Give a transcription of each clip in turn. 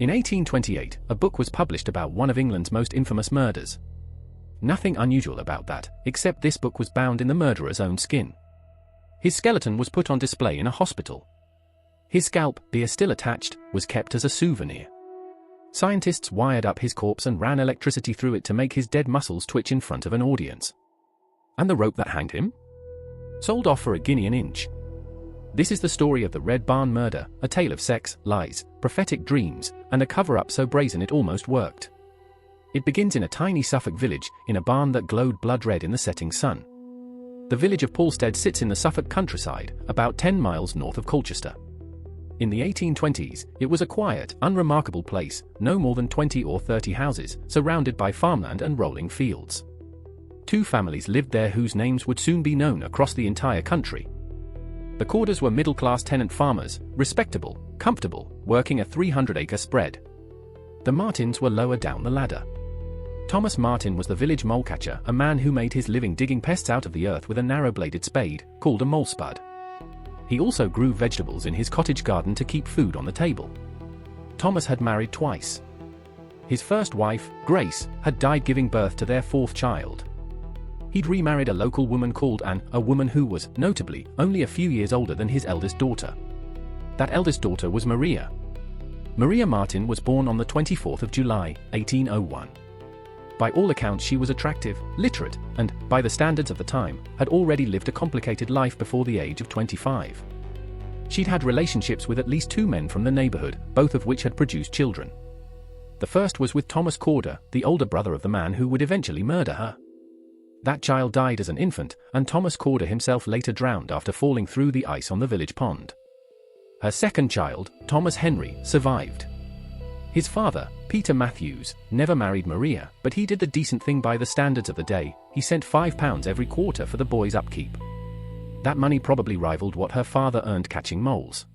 In 1828, a book was published about one of England's most infamous murders. Nothing unusual about that, except this book was bound in the murderer's own skin. His skeleton was put on display in a hospital. His scalp, beer still attached, was kept as a souvenir. Scientists wired up his corpse and ran electricity through it to make his dead muscles twitch in front of an audience. And the rope that hanged him? Sold off for £1 an inch. This is the story of the Red Barn murder, a tale of sex, lies, prophetic dreams, and a cover-up so brazen it almost worked. It begins in a tiny Suffolk village, in a barn that glowed blood red in the setting sun. The village of Polstead sits in the Suffolk countryside, about 10 miles north of Colchester. In the 1820s, it was a quiet, unremarkable place, no more than 20 or 30 houses, surrounded by farmland and rolling fields. 2 families lived there whose names would soon be known across the entire country. The Corders were middle-class tenant farmers, respectable, comfortable, working a 300-acre spread. The Martens were lower down the ladder. Thomas Marten was the village mole-catcher, a man who made his living digging pests out of the earth with a narrow-bladed spade, called a mole spud. He also grew vegetables in his cottage garden to keep food on the table. Thomas had married twice. His first wife, Grace, had died giving birth to their 4th child. He'd remarried a local woman called Anne, a woman who was, notably, only a few years older than his eldest daughter. That eldest daughter was Maria. Maria Marten was born on the 24th of July, 1801. By all accounts she was attractive, literate, and, by the standards of the time, had already lived a complicated life before the age of 25. She'd had relationships with at least 2 men from the neighborhood, both of which had produced children. The first was with Thomas Corder, the older brother of the man who would eventually murder her. That child died as an infant, and Thomas Corder himself later drowned after falling through the ice on the village pond. Her second child, Thomas Henry, survived. His father, Peter Matthews, never married Maria, but he did the decent thing by the standards of the day. He sent £5 every quarter for the boy's upkeep. That money probably rivaled what her father earned catching moles.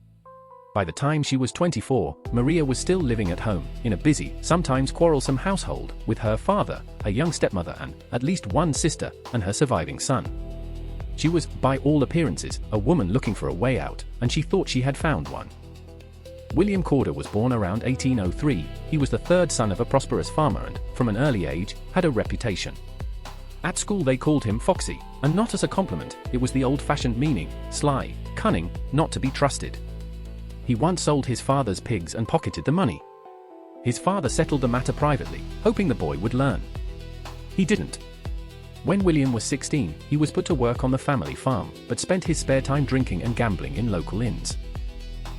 By the time she was 24, Maria was still living at home, in a busy, sometimes quarrelsome household, with her father, her young stepmother and, at least one sister, and her surviving son. She was, by all appearances, a woman looking for a way out, and she thought she had found one. William Corder was born around 1803. He was the 3rd son of a prosperous farmer and, from an early age, had a reputation. At school they called him Foxy, and not as a compliment, it was the old-fashioned meaning, sly, cunning, not to be trusted. He once sold his father's pigs and pocketed the money. His father settled the matter privately, hoping the boy would learn. He didn't. When William was 16, he was put to work on the family farm, but spent his spare time drinking and gambling in local inns.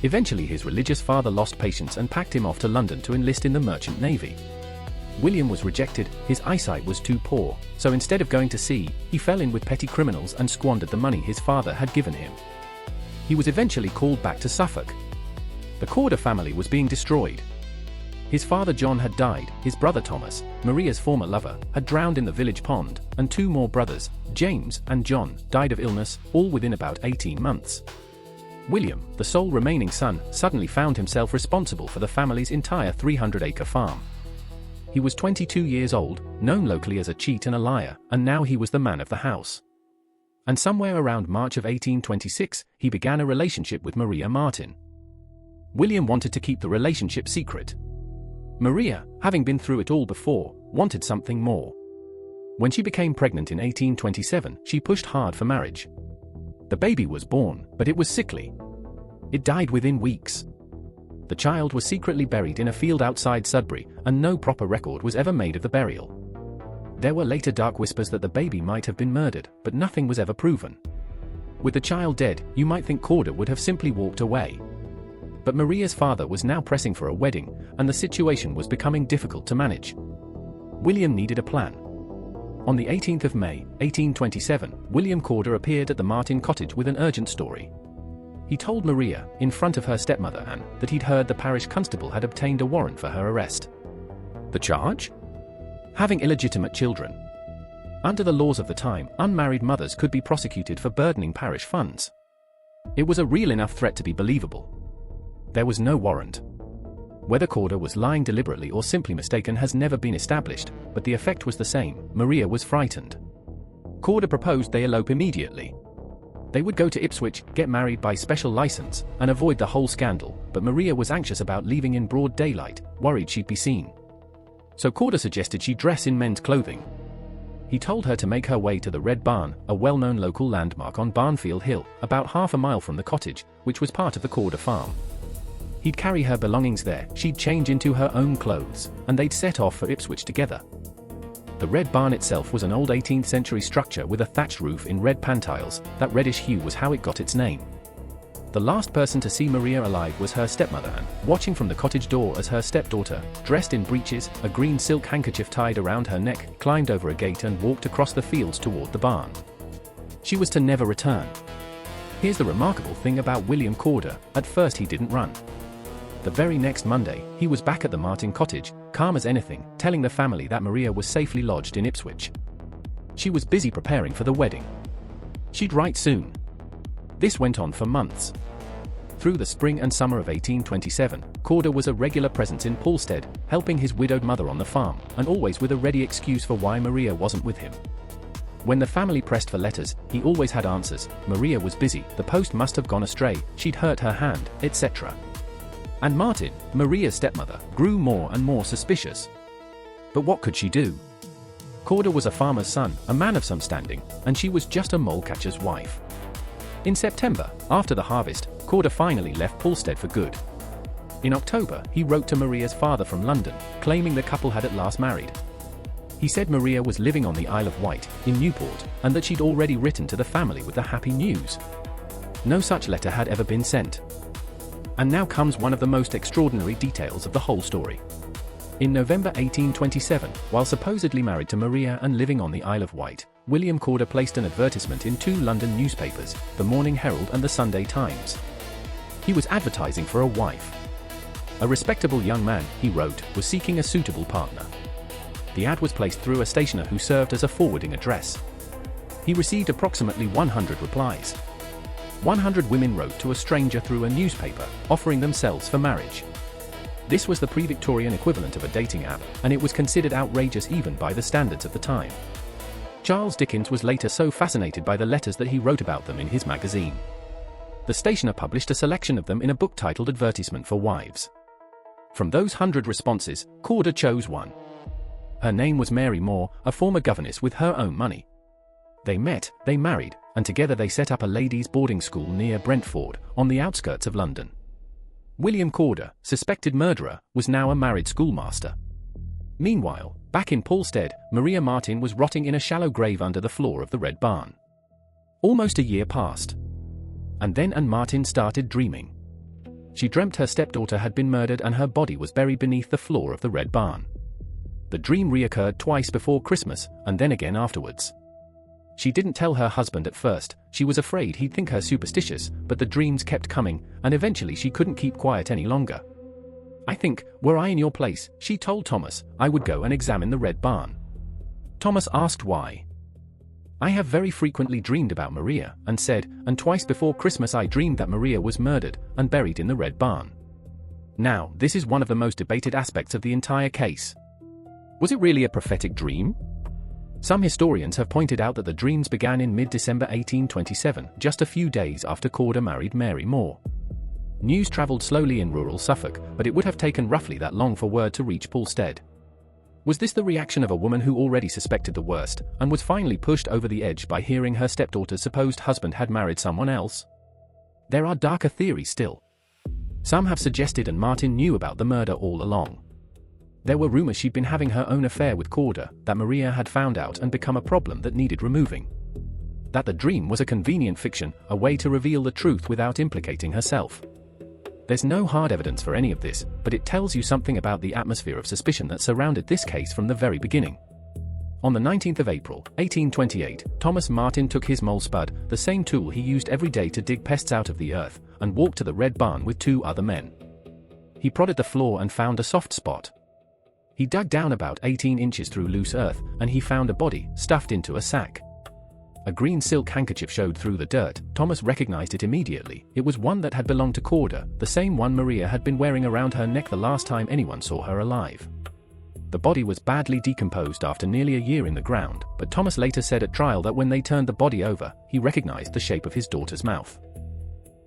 Eventually his religious father lost patience and packed him off to London to enlist in the Merchant Navy. William was rejected, his eyesight was too poor, so instead of going to sea, he fell in with petty criminals and squandered the money his father had given him. He was eventually called back to Suffolk. The Corder family was being destroyed. His father John had died, his brother Thomas, Maria's former lover, had drowned in the village pond, and 2 more brothers, James and John, died of illness, all within about 18 months. William, the sole remaining son, suddenly found himself responsible for the family's entire 300-acre farm. He was 22 years old, known locally as a cheat and a liar, and now he was the man of the house. And somewhere around March of 1826, he began a relationship with Maria Marten. William wanted to keep the relationship secret. Maria, having been through it all before, wanted something more. When she became pregnant in 1827, she pushed hard for marriage. The baby was born, but it was sickly. It died within weeks. The child was secretly buried in a field outside Sudbury, and no proper record was ever made of the burial. There were later dark whispers that the baby might have been murdered, but nothing was ever proven. With the child dead, you might think Corder would have simply walked away. But Maria's father was now pressing for a wedding, and the situation was becoming difficult to manage. William needed a plan. On the 18th of May, 1827, William Corder appeared at the Marten cottage with an urgent story. He told Maria, in front of her stepmother Anne, that he'd heard the parish constable had obtained a warrant for her arrest. The charge? Having illegitimate children. Under the laws of the time, unmarried mothers could be prosecuted for burdening parish funds. It was a real enough threat to be believable. There was no warrant. Whether Corder was lying deliberately or simply mistaken has never been established, but the effect was the same. Maria was frightened. Corder proposed they elope immediately. They would go to Ipswich, get married by special license, and avoid the whole scandal, but Maria was anxious about leaving in broad daylight, worried she'd be seen. So Corder suggested she dress in men's clothing. He told her to make her way to the Red Barn, a well-known local landmark on Barnfield Hill, about half a mile from the cottage, which was part of the Corder farm. He'd carry her belongings there, she'd change into her own clothes, and they'd set off for Ipswich together. The Red Barn itself was an old 18th century structure with a thatched roof in red pantiles. That reddish hue was how it got its name. The last person to see Maria alive was her stepmother Anne, watching from the cottage door as her stepdaughter, dressed in breeches, a green silk handkerchief tied around her neck, climbed over a gate and walked across the fields toward the barn. She was to never return. Here's the remarkable thing about William Corder: at first he didn't run. The very next Monday, he was back at the Marten cottage, calm as anything, telling the family that Maria was safely lodged in Ipswich. She was busy preparing for the wedding. She'd write soon. This went on for months. Through the spring and summer of 1827, Corder was a regular presence in Polstead, helping his widowed mother on the farm, and always with a ready excuse for why Maria wasn't with him. When the family pressed for letters, he always had answers: Maria was busy, the post must have gone astray, she'd hurt her hand, etc. And Marten, Maria's stepmother, grew more and more suspicious. But what could she do? Corder was a farmer's son, a man of some standing, and she was just a mole catcher's wife. In September, after the harvest, Corder finally left Polstead for good. In October, he wrote to Maria's father from London, claiming the couple had at last married. He said Maria was living on the Isle of Wight, in Newport, and that she'd already written to the family with the happy news. No such letter had ever been sent. And now comes one of the most extraordinary details of the whole story. In November 1827, while supposedly married to Maria and living on the Isle of Wight, William Corder placed an advertisement in two London newspapers, the Morning Herald and the Sunday Times. He was advertising for a wife. A respectable young man, he wrote, was seeking a suitable partner. The ad was placed through a stationer who served as a forwarding address. He received approximately 100 replies. 100 women wrote to a stranger through a newspaper, offering themselves for marriage. This was the pre-Victorian equivalent of a dating app, and it was considered outrageous even by the standards of the time. Charles Dickens was later so fascinated by the letters that he wrote about them in his magazine. The stationer published a selection of them in a book titled Advertisement for Wives. From those 100 responses, Corder chose one. Her name was Mary Moore, a former governess with her own money. They met, they married, and together they set up a ladies' boarding school near Brentford, on the outskirts of London. William Corder, suspected murderer, was now a married schoolmaster. Meanwhile, back in Polstead, Maria Marten was rotting in a shallow grave under the floor of the Red Barn. Almost a year passed. And then Anne Marten started dreaming. She dreamt her stepdaughter had been murdered and her body was buried beneath the floor of the Red Barn. The dream reoccurred twice before Christmas, and then again afterwards. She didn't tell her husband at first, she was afraid he'd think her superstitious, but the dreams kept coming, and eventually she couldn't keep quiet any longer. "I think, were I in your place," she told Thomas, "I would go and examine the Red Barn." Thomas asked why. "I have very frequently dreamed about Maria," and said, "and twice before Christmas I dreamed that Maria was murdered and buried in the Red Barn." Now, this is one of the most debated aspects of the entire case. Was it really a prophetic dream? Some historians have pointed out that the dreams began in mid-December 1827, just a few days after Corder married Mary Moore. News travelled slowly in rural Suffolk, but it would have taken roughly that long for word to reach Polstead. Was this the reaction of a woman who already suspected the worst, and was finally pushed over the edge by hearing her stepdaughter's supposed husband had married someone else? There are darker theories still. Some have suggested Anne Marten knew about the murder all along. There were rumours she'd been having her own affair with Corder, that Maria had found out and become a problem that needed removing. That the dream was a convenient fiction, a way to reveal the truth without implicating herself. There's no hard evidence for any of this, but it tells you something about the atmosphere of suspicion that surrounded this case from the very beginning. On the 19th of April, 1828, Thomas Marten took his mole spud, the same tool he used every day to dig pests out of the earth, and walked to the Red Barn with two other men. He prodded the floor and found a soft spot. He dug down about 18 inches through loose earth, and he found a body, stuffed into a sack. A green silk handkerchief showed through the dirt. Thomas recognized it immediately. It was one that had belonged to Corder, the same one Maria had been wearing around her neck the last time anyone saw her alive. The body was badly decomposed after nearly a year in the ground, but Thomas later said at trial that when they turned the body over, he recognized the shape of his daughter's mouth.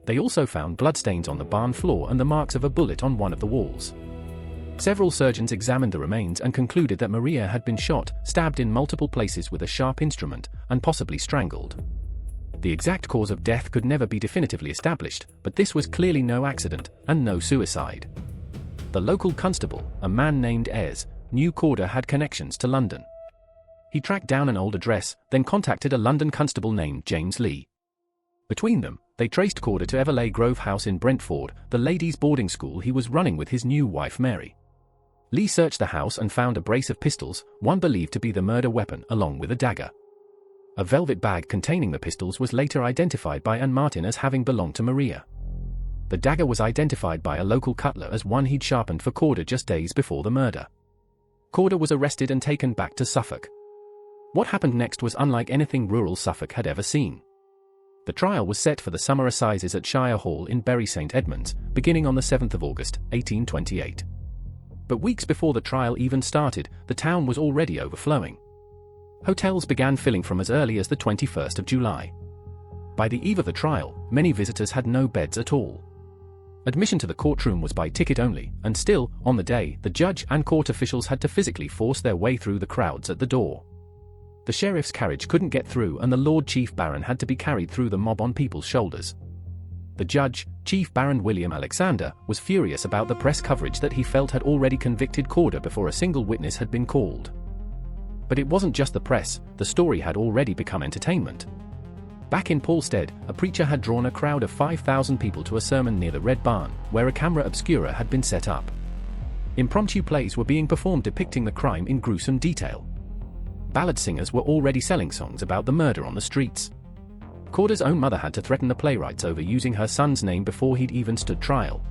They also found bloodstains on the barn floor and the marks of a bullet on one of the walls. Several surgeons examined the remains and concluded that Maria had been shot, stabbed in multiple places with a sharp instrument, and possibly strangled. The exact cause of death could never be definitively established, but this was clearly no accident, and no suicide. The local constable, a man named Ayres, knew Corder had connections to London. He tracked down an old address, then contacted a London constable named James Lee. Between them, they traced Corder to Everleigh Grove House in Brentford, the ladies' boarding school he was running with his new wife Mary. Lee searched the house and found a brace of pistols, one believed to be the murder weapon, along with a dagger. A velvet bag containing the pistols was later identified by Marten as having belonged to Maria. The dagger was identified by a local cutler as one he'd sharpened for Corder just days before the murder. Corder was arrested and taken back to Suffolk. What happened next was unlike anything rural Suffolk had ever seen. The trial was set for the summer assizes at Shire Hall in Bury St Edmunds, beginning on the 7th of August, 1828. But weeks before the trial even started, the town was already overflowing. Hotels began filling from as early as the 21st of July. By the eve of the trial, many visitors had no beds at all. Admission to the courtroom was by ticket only, and still, on the day, the judge and court officials had to physically force their way through the crowds at the door. The sheriff's carriage couldn't get through and the Lord Chief Baron had to be carried through the mob on people's shoulders. The judge, Chief Baron William Alexander, was furious about the press coverage that he felt had already convicted Corder before a single witness had been called. But it wasn't just the press, the story had already become entertainment. Back in Polstead, a preacher had drawn a crowd of 5,000 people to a sermon near the Red Barn, where a camera obscura had been set up. Impromptu plays were being performed depicting the crime in gruesome detail. Ballad singers were already selling songs about the murder on the streets. Corder's own mother had to threaten the playwrights over using her son's name before he'd even stood trial.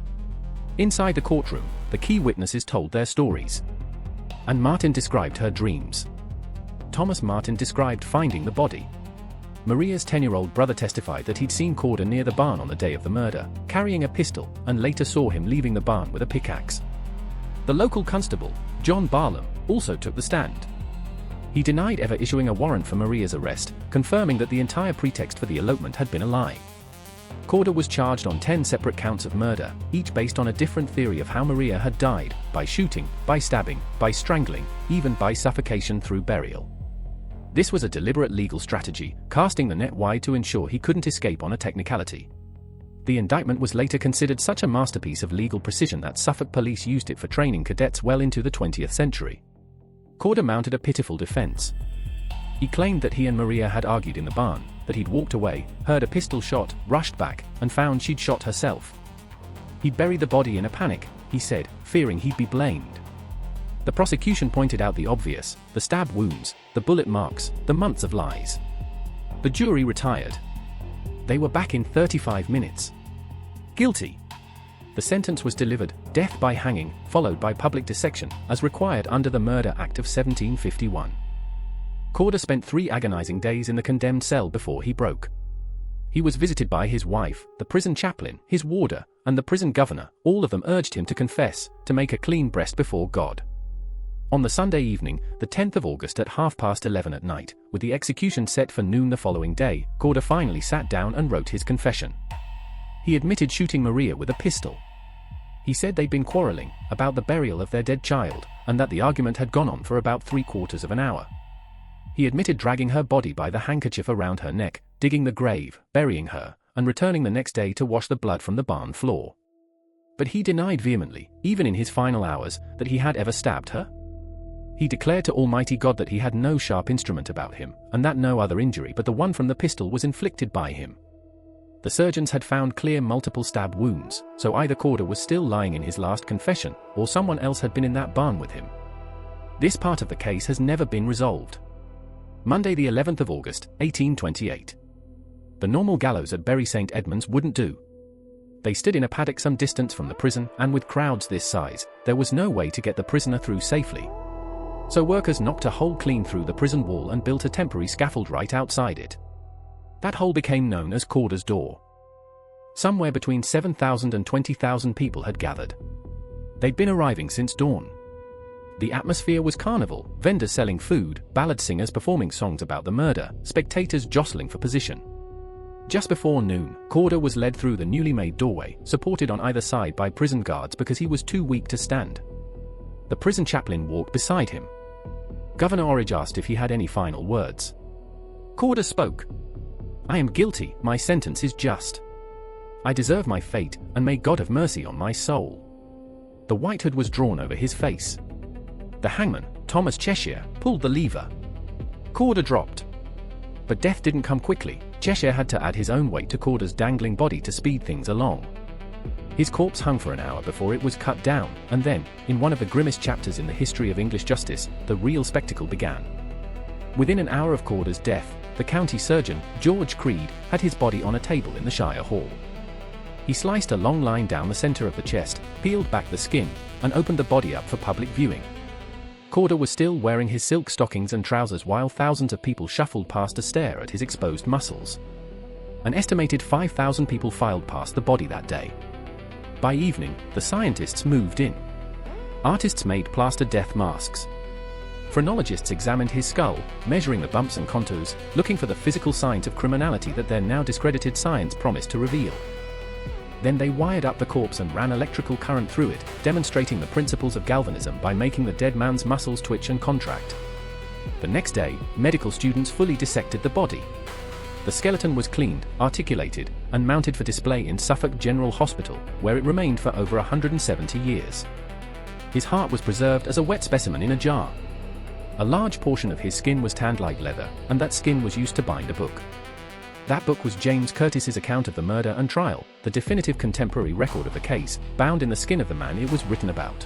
Inside the courtroom, the key witnesses told their stories. And Marten described her dreams. Thomas Marten described finding the body. Maria's 10-year-old brother testified that he'd seen Corder near the barn on the day of the murder, carrying a pistol, and later saw him leaving the barn with a pickaxe. The local constable, John Barlam, also took the stand. He denied ever issuing a warrant for Maria's arrest, confirming that the entire pretext for the elopement had been a lie. Corder was charged on 10 separate counts of murder, each based on a different theory of how Maria had died, by shooting, by stabbing, by strangling, even by suffocation through burial. This was a deliberate legal strategy, casting the net wide to ensure he couldn't escape on a technicality. The indictment was later considered such a masterpiece of legal precision that Suffolk police used it for training cadets well into the 20th century. Corder mounted a pitiful defense. He claimed that he and Maria had argued in the barn, that he'd walked away, heard a pistol shot, rushed back, and found she'd shot herself. He'd buried the body in a panic, he said, fearing he'd be blamed. The prosecution pointed out the obvious, the stab wounds, the bullet marks, the months of lies. The jury retired. They were back in 35 minutes. Guilty. The sentence was delivered, death by hanging, followed by public dissection, as required under the Murder Act of 1751. Corder spent 3 agonizing days in the condemned cell before he broke. He was visited by his wife, the prison chaplain, his warder, and the prison governor. All of them urged him to confess, to make a clean breast before God. On the Sunday evening, the 10th of August at 11:30 at night, with the execution set for noon the following day, Corder finally sat down and wrote his confession. He admitted shooting Maria with a pistol. He said they'd been quarreling about the burial of their dead child, and that the argument had gone on for about 3/4 of an hour. He admitted dragging her body by the handkerchief around her neck, digging the grave, burying her, and returning the next day to wash the blood from the barn floor. But he denied vehemently, even in his final hours, that he had ever stabbed her. He declared to Almighty God that he had no sharp instrument about him, and that no other injury but the one from the pistol was inflicted by him. The surgeons had found clear multiple stab wounds, so either Corder was still lying in his last confession, or someone else had been in that barn with him. This part of the case has never been resolved. Monday the 11th of August, 1828. The normal gallows at Bury St Edmunds wouldn't do. They stood in a paddock some distance from the prison, and with crowds this size, there was no way to get the prisoner through safely. So workers knocked a hole clean through the prison wall and built a temporary scaffold right outside it. That hole became known as Corder's Door. Somewhere between 7,000 and 20,000 people had gathered. They'd been arriving since dawn. The atmosphere was carnival, vendors selling food, ballad singers performing songs about the murder, spectators jostling for position. Just before noon, Corder was led through the newly made doorway, supported on either side by prison guards because he was too weak to stand. The prison chaplain walked beside him. Governor Orridge asked if he had any final words. Corder spoke. "I am guilty, my sentence is just. I deserve my fate, and may God have mercy on my soul." The white hood was drawn over his face. The hangman, Thomas Cheshire, pulled the lever. Corder dropped. But death didn't come quickly. Cheshire had to add his own weight to Corder's dangling body to speed things along. His corpse hung for an hour before it was cut down, and then, in one of the grimmest chapters in the history of English justice, the real spectacle began. Within an hour of Corder's death, the county surgeon, George Creed, had his body on a table in the Shire Hall. He sliced a long line down the center of the chest, peeled back the skin, and opened the body up for public viewing. Corder was still wearing his silk stockings and trousers while thousands of people shuffled past to stare at his exposed muscles. An estimated 5,000 people filed past the body that day. By evening, the scientists moved in. Artists made plaster death masks. Phrenologists examined his skull, measuring the bumps and contours, looking for the physical signs of criminality that their now discredited science promised to reveal. Then they wired up the corpse and ran electrical current through it, demonstrating the principles of galvanism by making the dead man's muscles twitch and contract. The next day, medical students fully dissected the body. The skeleton was cleaned, articulated, and mounted for display in Suffolk General Hospital, where it remained for over 170 years. His heart was preserved as a wet specimen in a jar. A large portion of his skin was tanned like leather, and that skin was used to bind a book. That book was James Curtis's account of the murder and trial, the definitive contemporary record of the case, bound in the skin of the man it was written about.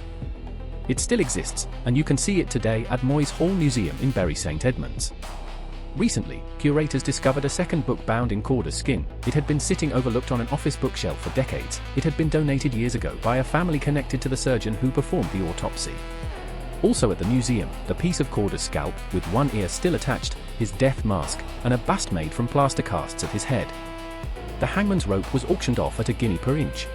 It still exists, and you can see it today at Moy's Hall Museum in Bury St Edmunds. Recently, curators discovered a second book bound in Corder's skin. It had been sitting overlooked on an office bookshelf for decades. It had been donated years ago by a family connected to the surgeon who performed the autopsy. Also at the museum, the piece of Corder's scalp, with one ear still attached, his death mask, and a bust made from plaster casts of his head. The hangman's rope was auctioned off at £1 per inch.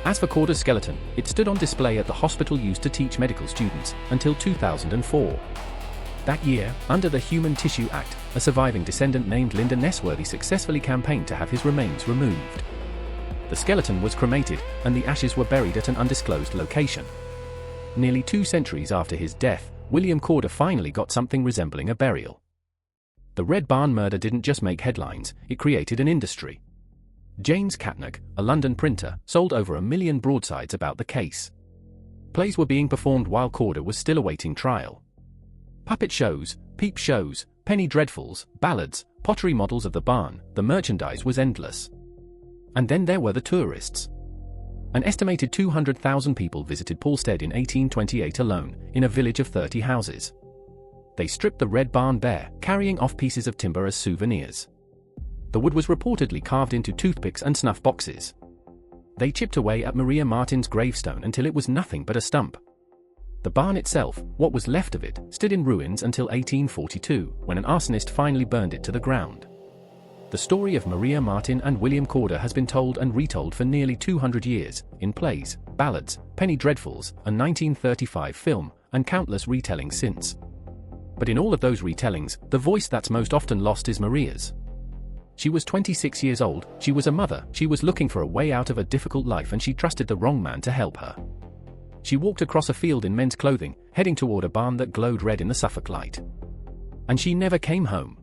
As for Corder's skeleton, it stood on display at the hospital used to teach medical students, until 2004. That year, under the Human Tissue Act, a surviving descendant named Linda Nessworthy successfully campaigned to have his remains removed. The skeleton was cremated, and the ashes were buried at an undisclosed location. Nearly 2 centuries after his death, William Corder finally got something resembling a burial. The Red Barn murder didn't just make headlines, it created an industry. James Catnach, a London printer, sold over 1 million broadsides about the case. Plays were being performed while Corder was still awaiting trial. Puppet shows, peep shows, penny dreadfuls, ballads, pottery models of the barn, the merchandise was endless. And then there were the tourists. An estimated 200,000 people visited Polstead in 1828 alone, in a village of 30 houses. They stripped the Red Barn bare, carrying off pieces of timber as souvenirs. The wood was reportedly carved into toothpicks and snuff boxes. They chipped away at Maria Marten's gravestone until it was nothing but a stump. The barn itself, what was left of it, stood in ruins until 1842, when an arsonist finally burned it to the ground. The story of Maria Marten and William Corder has been told and retold for nearly 200 years, in plays, ballads, penny dreadfuls, a 1935 film, and countless retellings since. But in all of those retellings, the voice that's most often lost is Maria's. She was 26 years old, she was a mother, she was looking for a way out of a difficult life and she trusted the wrong man to help her. She walked across a field in men's clothing, heading toward a barn that glowed red in the Suffolk light. And she never came home.